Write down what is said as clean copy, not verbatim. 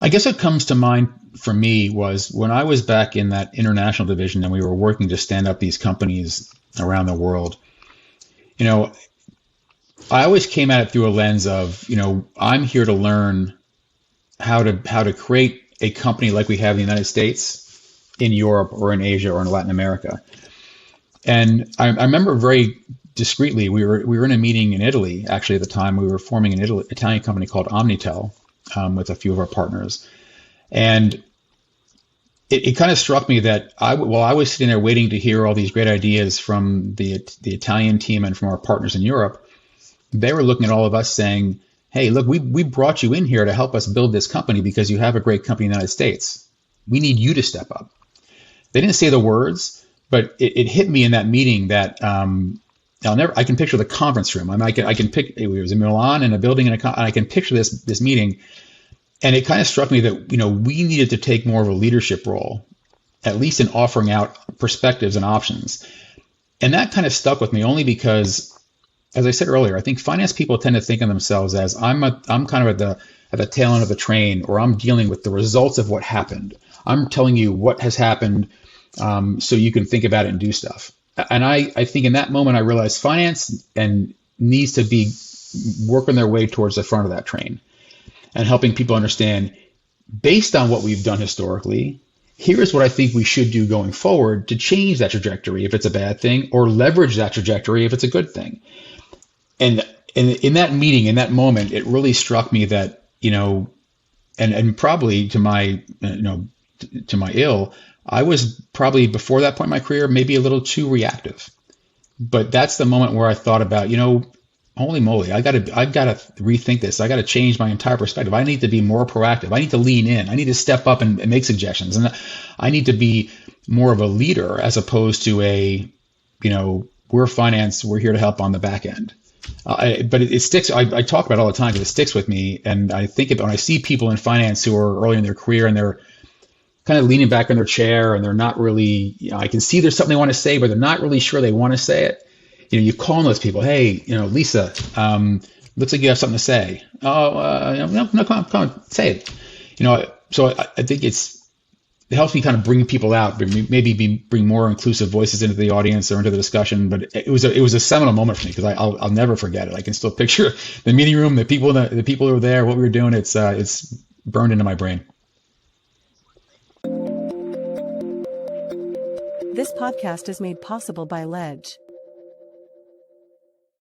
I guess what comes to mind for me was when I was back in that international division and we were working to stand up these companies around the world. You know, I always came at it through a lens of, I'm here to learn how to create a company like we have in the United States, in Europe or in Asia or in Latin America. And I remember very discreetly, we were in a meeting in Italy. Actually, at the time, we were forming an Italian company called Omnitel with a few of our partners, and it kind of struck me that while I was sitting there waiting to hear all these great ideas from the Italian team and from our partners in Europe, they were looking at all of us saying, "Hey, look, we brought you in here to help us build this company because you have a great company in the United States. We need you to step up." They didn't say the words, but it hit me in that meeting that I can picture the conference room. I mean, I can pick. It was in Milan in a building, and I can picture this meeting, and it kind of struck me that we needed to take more of a leadership role, at least in offering out perspectives and options, and that kind of stuck with me only because, as I said earlier, I think finance people tend to think of themselves as I'm kind of at the tail end of the train, or I'm dealing with the results of what happened. I'm telling you what has happened, so you can think about it and do stuff. And I think in that moment I realized finance and needs to be working their way towards the front of that train and helping people understand, based on what we've done historically, here's what I think we should do going forward to change that trajectory if it's a bad thing, or leverage that trajectory if it's a good thing. And in that meeting, in that moment, it really struck me that, and probably to my ill, I was probably before that point in my career, maybe a little too reactive. But that's the moment where I thought about, holy moly, I gotta rethink this. I gotta change my entire perspective. I need to be more proactive. I need to lean in. I need to step up and make suggestions. And I need to be more of a leader as opposed to we're finance, we're here to help on the back end. But it sticks. I talk about it all the time because it sticks with me. And I think when I see people in finance who are early in their career and they're kind of leaning back in their chair and they're not really, I can see there's something they want to say, but they're not really sure they want to say it. You call on those people. Hey, Lisa, looks like you have something to say. Oh, no, come on, say it. So I think it helps me kind of bring people out, maybe bring more inclusive voices into the audience or into the discussion. But it was a seminal moment for me because I'll never forget it. I can still picture the meeting room, the people who were there, what we were doing. It's burned into my brain. This podcast is made possible by Ledge.